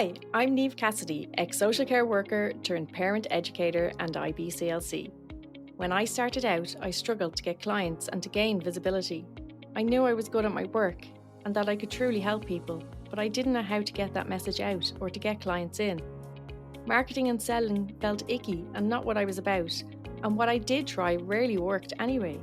Hi, I'm Niamh Cassidy, ex-social care worker turned parent educator and IBCLC. When I started out, I struggled to get clients and to gain visibility. I knew I was good at my work and that I could truly help people, but I didn't know how to get that message out or to get clients in. Marketing and selling felt icky and not what I was about, and what I did try rarely worked anyway.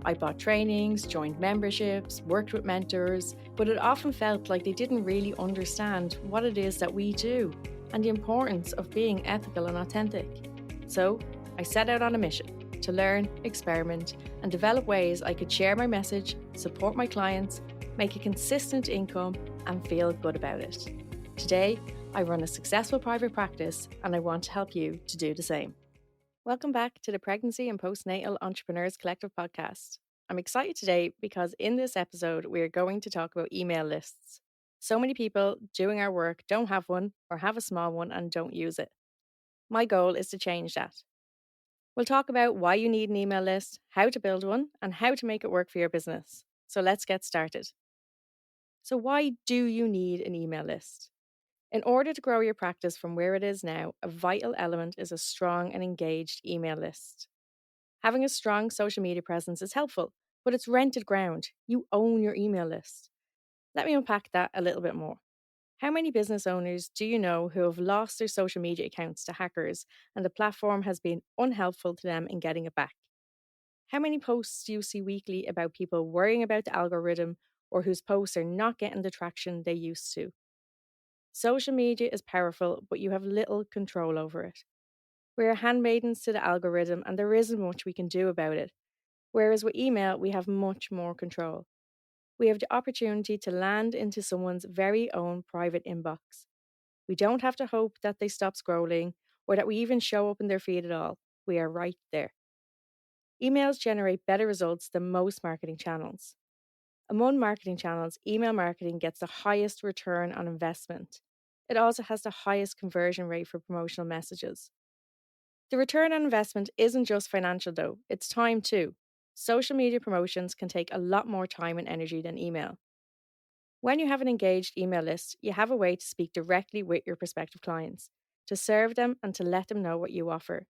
I bought trainings, joined memberships, worked with mentors, but it often felt like they didn't really understand what it is that we do and the importance of being ethical and authentic. So I set out on a mission to learn, experiment, and develop ways I could share my message, support my clients, make a consistent income, and feel good about it. Today, I run a successful private practice and I want to help you to do the same. Welcome back to the Pregnancy and Postnatal Entrepreneurs Collective podcast. I'm excited today because in this episode, we are going to talk about email lists. So many people doing our work don't have one or have a small one and don't use it. My goal is to change that. We'll talk about why you need an email list, how to build one, and how to make it work for your business. So let's get started. So why do you need an email list? In order to grow your practice from where it is now, a vital element is a strong and engaged email list. Having a strong social media presence is helpful, but it's rented ground. You own your email list. Let me unpack that a little bit more. How many business owners do you know who have lost their social media accounts to hackers and the platform has been unhelpful to them in getting it back? How many posts do you see weekly about people worrying about the algorithm or whose posts are not getting the traction they used to? Social media is powerful, but you have little control over it. We are handmaidens to the algorithm and there isn't much we can do about it. Whereas with email, we have much more control. We have the opportunity to land into someone's very own private inbox. We don't have to hope that they stop scrolling or that we even show up in their feed at all. We are right there. Emails generate better results than most marketing channels. Among marketing channels, email marketing gets the highest return on investment. It also has the highest conversion rate for promotional messages. The return on investment isn't just financial though, it's time too. Social media promotions can take a lot more time and energy than email. When you have an engaged email list, you have a way to speak directly with your prospective clients, to serve them and to let them know what you offer.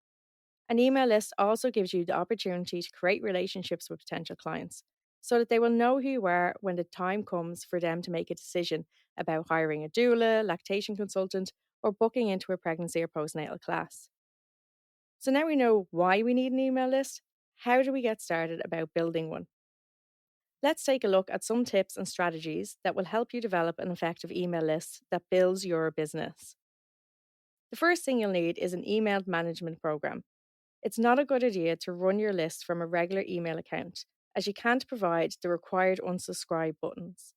An email list also gives you the opportunity to create relationships with potential clients so that they will know who you are when the time comes for them to make a decision about hiring a doula, lactation consultant, or booking into a pregnancy or postnatal class. So now we know why we need an email list. How do we get started about building one? Let's take a look at some tips and strategies that will help you develop an effective email list that builds your business. The first thing you'll need is an email management program. It's not a good idea to run your list from a regular email account, as you can't provide the required unsubscribe buttons.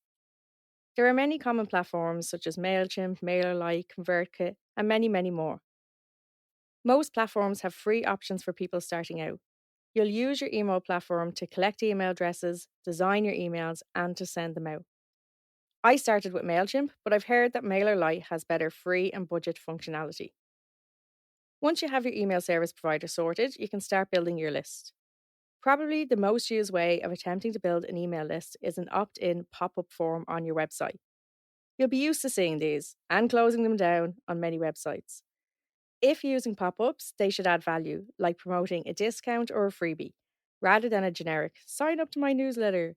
There are many common platforms such as MailChimp, MailerLite, ConvertKit, and many more. Most platforms have free options for people starting out. You'll use your email platform to collect email addresses, design your emails, and to send them out. I started with MailChimp, but I've heard that MailerLite has better free and budget functionality. Once you have your email service provider sorted, you can start building your list. Probably the most used way of attempting to build an email list is an opt-in pop-up form on your website. You'll be used to seeing these and closing them down on many websites. If using pop-ups, they should add value, like promoting a discount or a freebie, rather than a generic, sign up to my newsletter.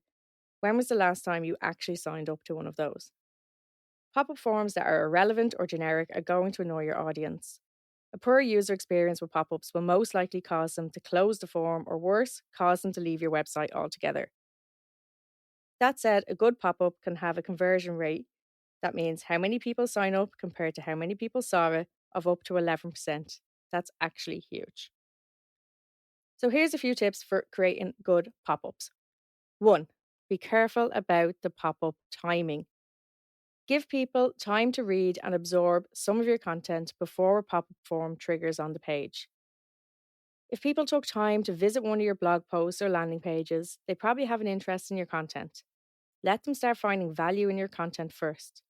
When was the last time you actually signed up to one of those? Pop-up forms that are irrelevant or generic are going to annoy your audience. A poor user experience with pop-ups will most likely cause them to close the form or worse, cause them to leave your website altogether. That said, a good pop-up can have a conversion rate, that means how many people sign up compared to how many people saw it, of up to 11%. That's actually huge. So here's a few tips for creating good pop-ups. 1. Be careful about the pop-up timing. Give people time to read and absorb some of your content before a pop-up form triggers on the page. If people took time to visit one of your blog posts or landing pages, they probably have an interest in your content. Let them start finding value in your content first.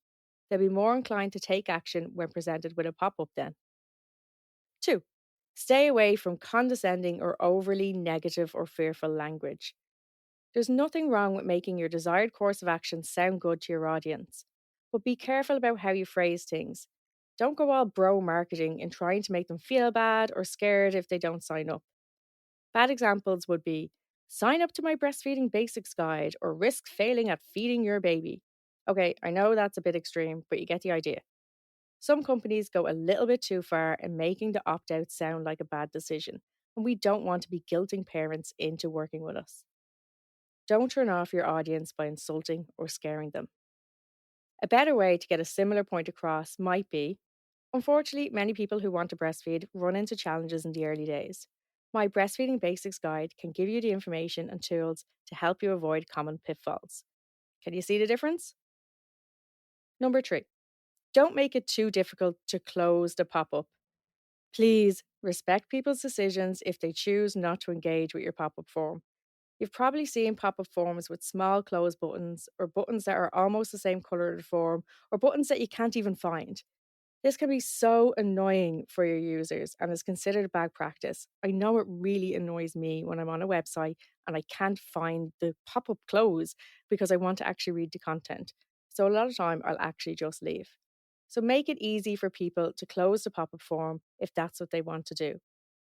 They'll be more inclined to take action when presented with a pop-up then. 2. Stay away from condescending or overly negative or fearful language. There's nothing wrong with making your desired course of action sound good to your audience, but be careful about how you phrase things. Don't go all bro marketing in trying to make them feel bad or scared if they don't sign up. Bad examples would be sign up to my breastfeeding basics guide or risk failing at feeding your baby. Okay, I know that's a bit extreme, but you get the idea. Some companies go a little bit too far in making the opt out sound like a bad decision, and we don't want to be guilting parents into working with us. Don't turn off your audience by insulting or scaring them. A better way to get a similar point across might be unfortunately, many people who want to breastfeed run into challenges in the early days. My Breastfeeding Basics Guide can give you the information and tools to help you avoid common pitfalls. Can you see the difference? Number three, don't make it too difficult to close the pop up. Please respect people's decisions if they choose not to engage with your pop up form. You've probably seen pop up forms with small close buttons or buttons that are almost the same color of the form or buttons that you can't even find. This can be so annoying for your users and is considered bad practice. I know it really annoys me when I'm on a website and I can't find the pop up close because I want to actually read the content. So a lot of time I'll actually just leave. So make it easy for people to close the pop up form if that's what they want to do.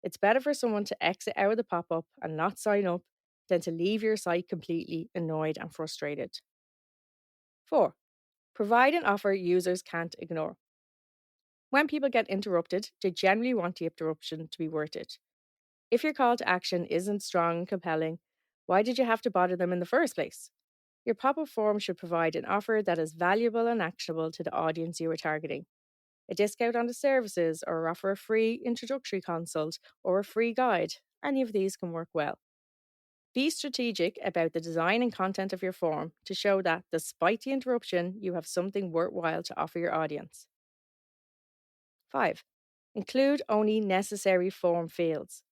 It's better for someone to exit out of the pop up and not sign up than to leave your site completely annoyed and frustrated. 4. Provide an offer users can't ignore. When people get interrupted, they generally want the interruption to be worth it. If your call to action isn't strong and compelling, why did you have to bother them in the first place? Your pop up form should provide an offer that is valuable and actionable to the audience you are targeting. A discount on the services, or offer a free introductory consult, or a free guide. Any of these can work well. Be strategic about the design and content of your form to show that, despite the interruption, you have something worthwhile to offer your audience. 5. Include only necessary form fields.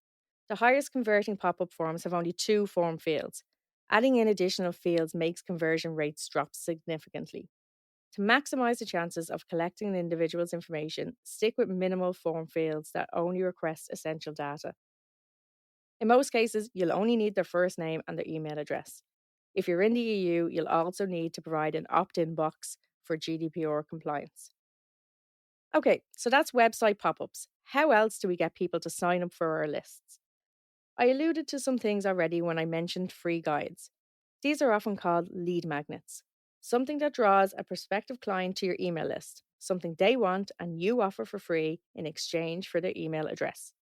The highest converting pop up forms have only 2 form fields. Adding in additional fields makes conversion rates drop significantly. To maximize the chances of collecting an individual's information, stick with minimal form fields that only request essential data. In most cases, you'll only need their first name and their email address. If you're in the EU, you'll also need to provide an opt in box for GDPR compliance. Okay, so that's website pop ups. How else do we get people to sign up for our lists? I alluded to some things already when I mentioned free guides. These are often called lead magnets, something that draws a prospective client to your email list, something they want and you offer for free in exchange for their email address.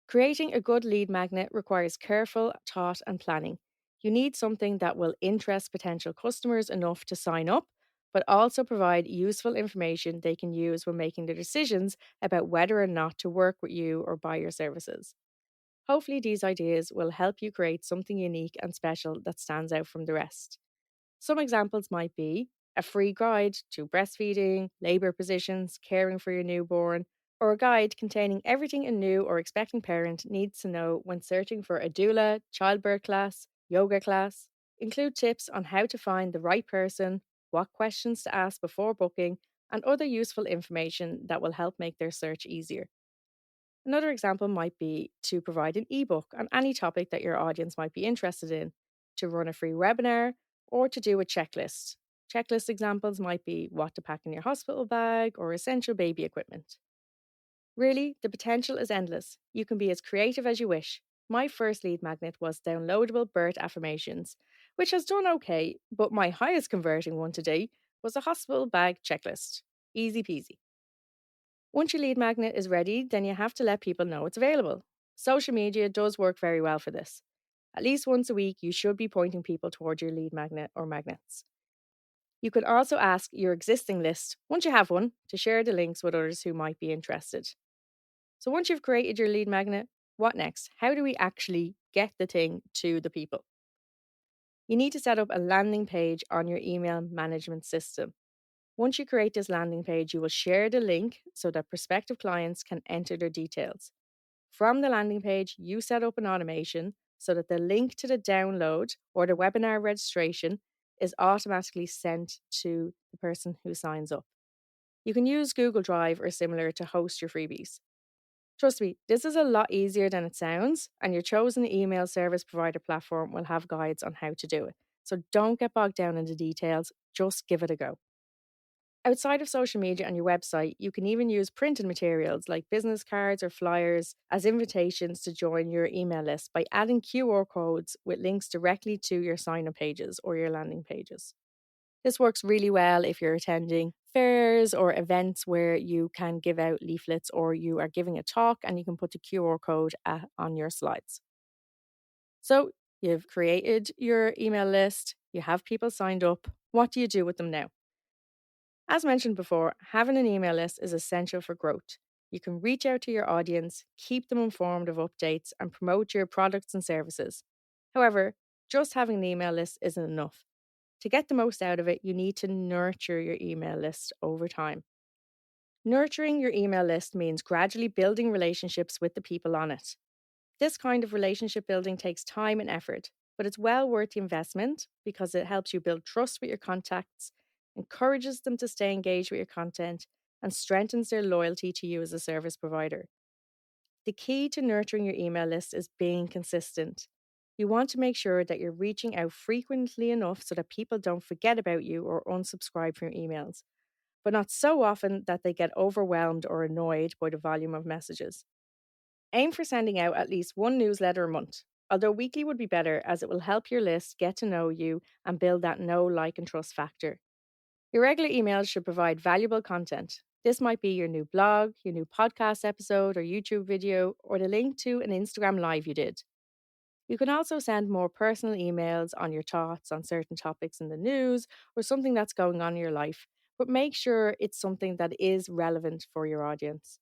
Creating a good lead magnet requires careful thought and planning. You need something that will interest potential customers enough to sign up, but also provide useful information they can use when making their decisions about whether or not to work with you or buy your services. Hopefully, these ideas will help you create something unique and special that stands out from the rest. Some examples might be a free guide to breastfeeding, labour positions, caring for your newborn, or a guide containing everything a new or expecting parent needs to know when searching for a doula, childbirth class, yoga class. Include tips on how to find the right person, what questions to ask before booking, and other useful information that will help make their search easier. Another example might be to provide an ebook on any topic that your audience might be interested in, to run a free webinar, or to do a checklist. Checklist examples might be what to pack in your hospital bag or essential baby equipment. Really, the potential is endless. You can be as creative as you wish. My first lead magnet was downloadable birth affirmations, which has done okay, but my highest converting one today was a hospital bag checklist. Easy peasy. Once your lead magnet is ready, then you have to let people know it's available. Social media does work very well for this. At least once a week, you should be pointing people toward your lead magnet or magnets. You can also ask your existing list, once you have one, to share the links with others who might be interested. So once you've created your lead magnet, what next? How do we actually get the thing to the people? You need to set up a landing page on your email management system. Once you create this landing page, you will share the link so that prospective clients can enter their details. From the landing page, you set up an automation so that the link to the download or the webinar registration is automatically sent to the person who signs up. You can use Google Drive or similar to host your freebies. Trust me, this is a lot easier than it sounds, and your chosen email service provider platform will have guides on how to do it. So don't get bogged down in the details, just give it a go. Outside of social media and your website, you can even use printed materials like business cards or flyers as invitations to join your email list by adding QR codes with links directly to your sign-up pages or your landing pages. This works really well if you're attending fairs or events where you can give out leaflets, or you are giving a talk and you can put the QR code on your slides. So you've created your email list, you have people signed up. What do you do with them now? As mentioned before, having an email list is essential for growth. You can reach out to your audience, keep them informed of updates, and promote your products and services. However, just having an email list isn't enough. To get the most out of it, you need to nurture your email list over time. Nurturing your email list means gradually building relationships with the people on it. This kind of relationship building takes time and effort, but it's well worth the investment because it helps you build trust with your contacts, encourages them to stay engaged with your content, and strengthens their loyalty to you as a service provider. The key to nurturing your email list is being consistent. You want to make sure that you're reaching out frequently enough so that people don't forget about you or unsubscribe from your emails, but not so often that they get overwhelmed or annoyed by the volume of messages. Aim for sending out at least one newsletter a month, although weekly would be better as it will help your list get to know you and build that know, like, and trust factor. Your regular emails should provide valuable content. This might be your new blog, your new podcast episode or YouTube video, or the link to an Instagram live you did. You can also send more personal emails on your thoughts on certain topics in the news or something that's going on in your life, but make sure it's something that is relevant for your audience.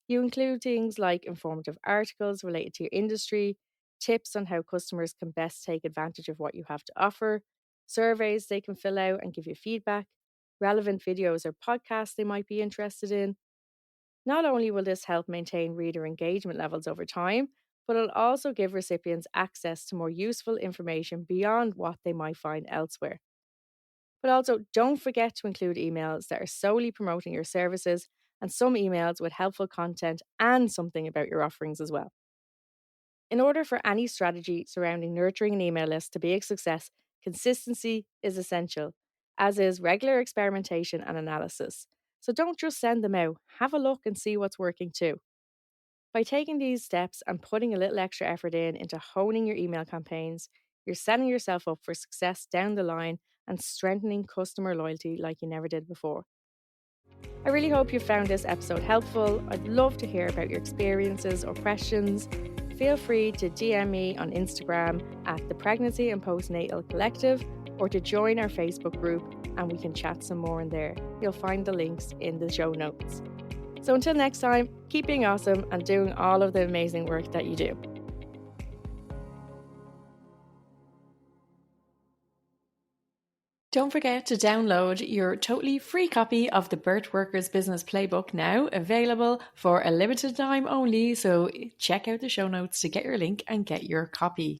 You include things like informative articles related to your industry, tips on how customers can best take advantage of what you have to offer, surveys they can fill out and give you feedback, relevant videos or podcasts they might be interested in. Not only will this help maintain reader engagement levels over time, but it'll also give recipients access to more useful information beyond what they might find elsewhere. But also, don't forget to include emails that are solely promoting your services and some emails with helpful content and something about your offerings as well. In order for any strategy surrounding nurturing an email list to be a success, consistency is essential, as is regular experimentation and analysis. So don't just send them out, have a look and see what's working too. By taking these steps and putting a little extra effort into honing your email campaigns, you're setting yourself up for success down the line and strengthening customer loyalty like you never did before. I really hope you found this episode helpful. I'd love to hear about your experiences or questions. Feel free to DM me on Instagram at the Pregnancy and Postnatal Collective, or to join our Facebook group and we can chat some more in there. You'll find the links in the show notes. So until next time, keep being awesome and doing all of the amazing work that you do. Don't forget to download your totally free copy of the Birth Workers Business Playbook, now available for a limited time only. So check out the show notes to get your link and get your copy.